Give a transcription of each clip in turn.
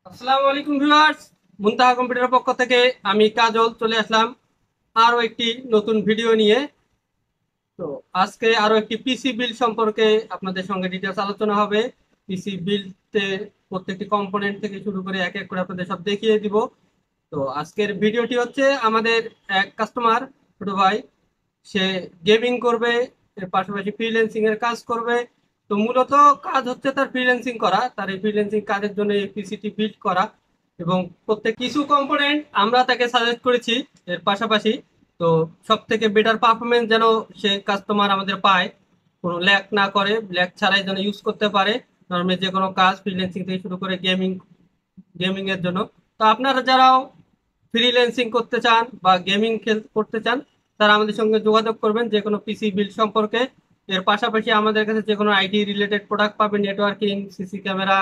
আসসালামু আলাইকুম ভিউয়ার্স, মুনতাহা কম্পিউটারের পক্ষ থেকে আমি কাজল চলে আসলাম আরো একটি নতুন ভিডিও নিয়ে। তো আজকে আরো একটি পিসি বিল্ড সম্পর্কে আপনাদের সঙ্গে ডিটেলস আলোচনা হবে। পিসি বিল্ডে প্রত্যেকটি কম্পোনেন্ট থেকে শুরু করে এক এক করে আপনাদের সব দেখিয়ে দিব। তো আজকের ভিডিওটি হচ্ছে আমাদের এক কাস্টমার, ছোট ভাই, সে গেমিং করবে, এর পাশাপাশি ফ্রিল্যান্সিং এর কাজ করবে। তো মূলত কাজ হচ্ছে তার ফ্রিল্যান্সিং করা, তার এই ফ্রিল্যান্সিং কাজের জন্য এই পিসিটি বিল্ড করা। এবং প্রত্যেক কিছু কম্পোনেন্ট আমরা তাকে সাজেস্ট করেছি এর পাশাপাশি। তো সব থেকে বেটার পারফরমেন্স যেন সে কাস্টমার আমাদের পায়, কোনো ল্যাগ না করে, ল্যাগ ছাড়াই যেন ইউজ করতে পারে নর্মালি যে কোনো কাজ, ফ্রিল্যান্সিং থেকে শুরু করে গেমিং গেমিং এর জন্য। তো আপনারা যারাও ফ্রিল্যান্সিং করতে চান বা গেমিং করতে চান, তারা আমাদের সঙ্গে যোগাযোগ করবেন যে কোনো পিসি বিল্ড সম্পর্কে। এর পাশাপাশি আমাদের কাছে যে কোনো আইটি রিলেটেড প্রোডাক্ট পাবেন, নেটওয়ার্কিং, সিসি ক্যামেরা,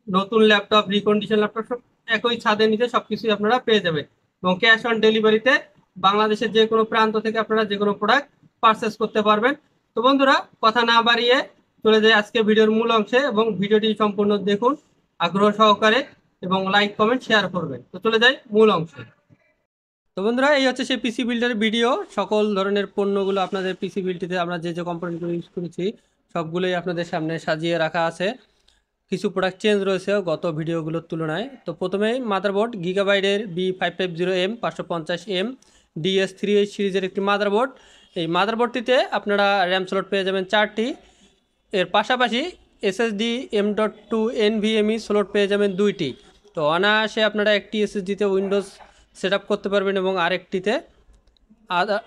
নতুন ল্যাপটপ, রিকন্ডিশন ল্যাপটপ, সব একই ছাদের নিচে সবকিছুই আপনারা পেয়ে যাবেন। এবং ক্যাশ অন ডেলিভারিতে বাংলাদেশের যে কোনো প্রান্ত থেকে আপনারা যে কোনো প্রোডাক্ট পারচেস করতে পারবেন। তো বন্ধুরা, কথা না বাড়িয়ে চলে যাই আজকে ভিডিওর মূল অংশে, এবং ভিডিওটি সম্পূর্ণ দেখুন আগ্রহ সহকারে এবং লাইক কমেন্ট শেয়ার করবেন। তো চলে যাই মূল অংশে। তো বন্ধুরা, এই হচ্ছে সেই পিসি বিল্ডের ভিডিও। সকল ধরনের পণ্যগুলো আপনাদের পিসি বিল্ডটিতে আমরা যে যে কোম্পানিগুলো ইউজ করেছি সবগুলোই আপনাদের সামনে সাজিয়ে রাখা আছে। কিছু প্রোডাক্ট চেঞ্জ রয়েছে গত ভিডিওগুলোর তুলনায়। তো প্রথমেই মাদারবোর্ড, গিগাবাইটের B550M 550M DS38 সিরিজের একটি মাদারবোর্ড। এই মাদারবোর্ডটিতে আপনারা র্যাম স্লট পেয়ে যাবেন 4টি। এর পাশাপাশি এসএসডি M.2 NVMe স্লট পেয়ে যাবেন 2টি। তো অনায়াসে আপনারা একটি এসএসডিতে উইন্ডোজ সেট আপ করতে পারবেন এবং আরেকটিতে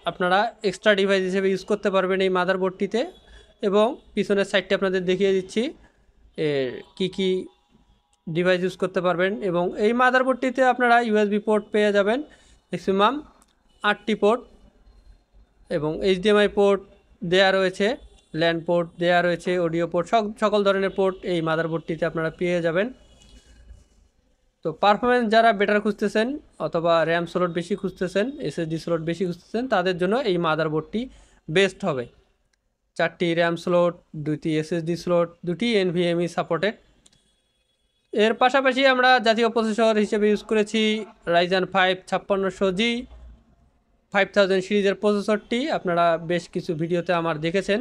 আপনারা এক্সট্রা ডিভাইস হিসেবে ইউজ করতে পারবেন এই মাদারবোর্ডটিতে। এবং পিছনের সাইডটি আপনাদের দেখিয়ে দিচ্ছি এর কী ডিভাইস ইউজ করতে পারবেন। এবং এই মাদারবোর্ডটিতে আপনারা ইউএসবি পোর্ট পেয়ে যাবেন ম্যাক্সিমাম 8টি পোর্ট, এবং এইচডিএমআই পোর্ট দেয়া রয়েছে, ল্যান্ড পোর্ট দেয়া রয়েছে, অডিও পোর্ট, সকল ধরনের পোর্ট এই মাদারবোর্ডটিতে আপনারা পেয়ে যাবেন। তো পারফরমেন্স যারা বেটার খুঁজতেছেন অথবা র্যাম স্লট বেশি খুঁজতেছেন, এসএসডি স্লট বেশি খুঁজতেছেন, তাদের জন্য এই মাদারবোর্ডটি বেস্ট হবে। 4টি র্যাম স্লট, 2টি এসএসডি স্লট, 2টি এনভিএমই সাপোর্টেড। এর পাশাপাশি আমরা জাতীয় প্রসেসর হিসেবে ইউজ করেছি রাইজেন 5 5600G 5000 সিরিজের প্রসেসরটি, আপনারা বেশ কিছু ভিডিওতে আমার দেখেছেন।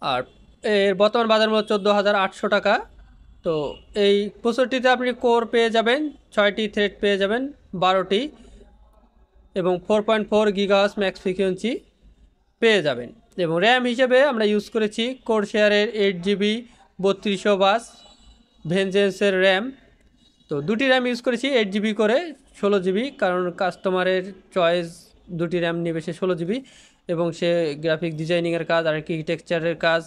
আর এর বর্তমান বাজার মূল্য 14,800 টাকা। তো এই প্রসেসরটিতে আপনি কোর পেয়ে যাবেন 6টি, থ্রেড পেয়ে যাবেন 12টি, এবং 4.4 গিগাহার্টজ ম্যাক্স ফ্রিকোয়েন্সি পেয়ে যাবেন। এবং র্যাম হিসেবে আমরা ইউজ করেছি কোরশেয়ারের 8GB 3200 ভেনজেন্সের র্যাম। তো 2টি র্যাম ইউজ করেছি 8GB করে, 16GB, কারণ কাস্টমারের চয়েস 2টি র্যাম নেবে, সে 16GB, এবং সে গ্রাফিক ডিজাইনিংয়ের কাজ, আর্কিটেকচারের কাজ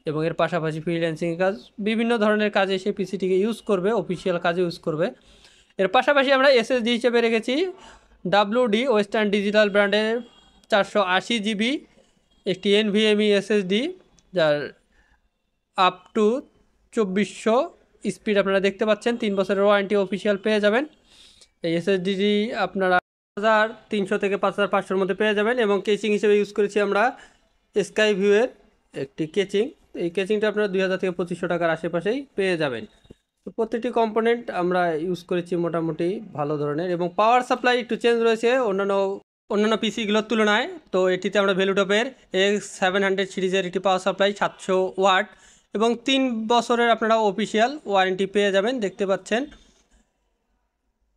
এবং এর পাশাপাশি ফ্রিল্যান্সিংয়ের কাজ, বিভিন্ন ধরনের কাজে সে পিসিটিকে ইউজ করবে, অফিসিয়াল কাজে ইউজ করবে। এর পাশাপাশি আমরা এসএসডি হিসেবে রেখেছি WD ওয়েস্টার্ন ডিজিটাল ব্র্যান্ডের 480GB একটি NVMe এসএসডি, যার আপ টু 2400 স্পিড আপনারা দেখতে পাচ্ছেন। 3 বছরের ওয়ারেন্টি অফিসিয়াল পেয়ে যাবেন। এই এসএসডিটি আপনারা 5300 থেকে 5500-এর মধ্যে পেয়ে যাবেন। এবং কেচিং হিসেবে ইউজ করেছি আমরা স্কাই ভিউয়ের একটি কেচিং। এই কেচিংটা আপনারা 2000 থেকে 2500 টাকার আশেপাশেই পেয়ে যাবেন। তো প্রত্যেকটি কম্পোনেন্ট আমরা ইউজ করেছি মোটামুটি ভালো ধরনের। এবং পাওয়ার সাপ্লাই একটু চেঞ্জ রয়েছে অন্যান্য পিসিগুলোর তুলনায়। তো এটিতে আমরা ভ্যালুটপের X700 সিরিজের একটি পাওয়ার সাপ্লাই 700 ওয়াট এবং 3 বছরের আপনারা অফিসিয়াল ওয়ারেন্টি পেয়ে যাবেন। দেখতে পাচ্ছেন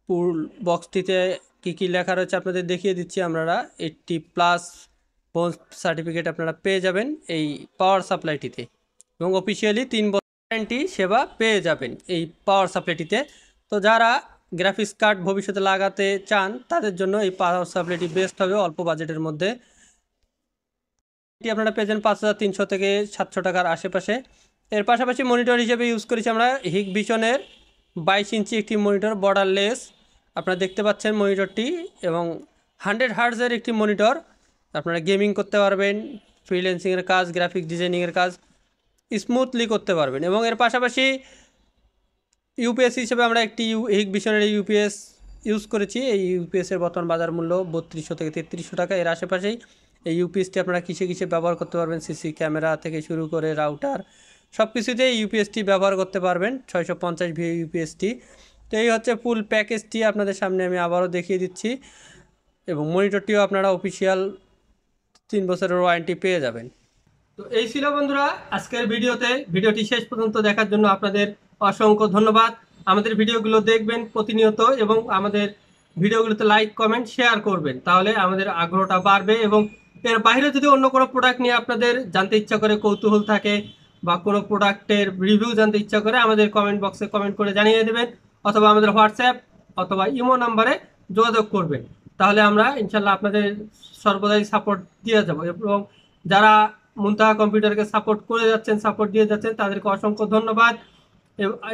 পুল বক্সটিতে কী লেখা রয়েছে আপনাদের দেখিয়ে দিচ্ছি। আপনারা 80+ ফোন সার্টিফিকেট আপনারা পেয়ে যাবেন এই পাওয়ার সাপ্লাইটিতে, এবং অফিসিয়ালি 3 বছর ওয়ারেন্টি সেবা পেয়ে যাবেন এই পাওয়ার সাপ্লাইটিতে। তো যারা গ্রাফিক্স কার্ড ভবিষ্যতে লাগাতে চান তাদের জন্য এই পাওয়ার সাপ্লাইটি বেস্ট হবে অল্প বাজেটের মধ্যে। এটি আপনারা পেয়ে যান 5300 থেকে 700 টাকার আশেপাশে। এর পাশাপাশি মনিটর হিসেবে ইউজ করেছি আমরা হিগভিশনের 22 ইঞ্চি একটি মনিটর, বর্ডারলেস, আপনারা দেখতে পাচ্ছেন মনিটরটি, এবং 100 হার্টজের একটি মনিটর। আপনারা গেমিং করতে পারবেন, ফ্রিল্যান্সিংয়ের কাজ, গ্রাফিক ডিজাইনিংয়ের কাজ স্মুথলি করতে পারবেন। এবং এর পাশাপাশি ইউপিএস হিসেবে আমরা একটি হিগভিশনের ইউপিএস ইউজ করেছি। এই ইউপিএসের বর্তমান বাজার মূল্য 3200 থেকে 3300 টাকা এর আশেপাশেই। এই ইউপিএসটি আপনারা কিসে ব্যবহার করতে পারবেন, সিসি ক্যামেরা থেকে শুরু করে রাউটার, সব কিছুতেই ইউপিএসটি ব্যবহার করতে পারবেন 650 ভি ইউপিএসটি। তো এই হচ্ছে ফুল প্যাকেজটি আপনাদের সামনে আমি আবারও দেখিয়ে দিচ্ছি, এবং মনিটরটিও আপনারা অফিসিয়াল 3 বছরের ওয়ারেন্টি পেয়ে যাবেন। তো এই ছিল বন্ধুরা আজকের ভিডিওতে। ভিডিওটি শেষ পর্যন্ত দেখার জন্য আপনাদের অসংখ্য ধন্যবাদ। আমাদের ভিডিওগুলো দেখবেন প্রতিনিয়ত এবং আমাদের ভিডিওগুলোতে লাইক কমেন্ট শেয়ার করবেন, তাহলে আমাদের আগ্রহটা বাড়বে। এবং এর বাইরে যদি অন্য কোনো প্রোডাক্ট নিয়ে আপনাদের জানতে ইচ্ছা করে, কৌতূহল থাকে, বা কোনো প্রোডাক্টের রিভিউ জানতে ইচ্ছা করে, আমাদের কমেন্ট বক্সে কমেন্ট করে জানিয়ে দেবেন, অথবা আমাদের হোয়াটসঅ্যাপ অথবা ইমো নাম্বারে যোগাযোগ করবেন। তাহলে আমরা ইনশাল্লাহ আপনাদের সর্বদাই সাপোর্ট দিয়ে যাব। এবং যারা মুনতাহা কম্পিউটারকে সাপোর্ট করে যাচ্ছেন, সাপোর্ট দিয়ে যাচ্ছেন, তাদেরকে অসংখ্য ধন্যবাদ।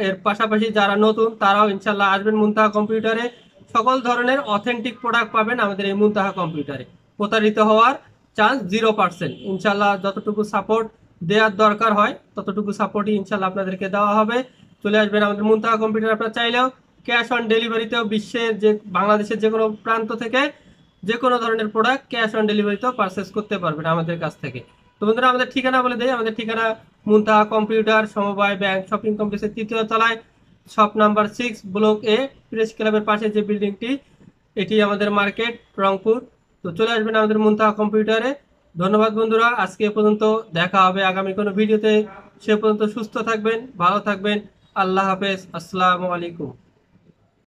এর পাশাপাশি যারা নতুন তারাও ইনশাল্লাহ আসবেন মুনতাহা কম্পিউটারে। সকল ধরনের অথেন্টিক প্রোডাক্ট পাবেন আমাদের এই মুনতাহা কম্পিউটারে। প্রতারিত হওয়ার চান্স 0%। ইনশাল্লাহ যতটুকু সাপোর্ট দেওয়ার দরকার হয় ততটুকু সাপোর্টই ইনশাল্লাহ আপনাদেরকে দেওয়া হবে। চলে আসবেন আমাদের মুনতাহা কম্পিউটার। আপনারা চাইলেও ক্যাশ অন ডেলিভারিতেও বিশ্বের যে বাংলাদেশের যে কোনো প্রান্ত থেকে যে কোনো ধরনের প্রোডাক্ট ক্যাশ অন ডেলিভারিতেও পারচেস করতে পারবেন আমাদের কাছ থেকে। তো বন্ধুরা আমাদের ঠিকানা বলে দেয়। আমাদের ঠিকানা মুনতাহা কম্পিউটার, সমবায় ব্যাংক শপিং কমপ্লেক্সের 3য় তলায়, শপ নাম্বার 6, ব্লক এ, প্রেস ক্লাবের পাশে যে বিল্ডিংটি, এটি আমাদের মার্কেট, রংপুর। তো চলে আসবেন আমাদের মুনতাহা কম্পিউটারে। ধন্যবাদ বন্ধুরা, আজকে এ পর্যন্ত। দেখা হবে আগামী কোনো ভিডিওতে। সে পর্যন্ত সুস্থ থাকবেন, ভালো থাকবেন। আল্লাহ হাফেজ, আসসালামু আলাইকুম।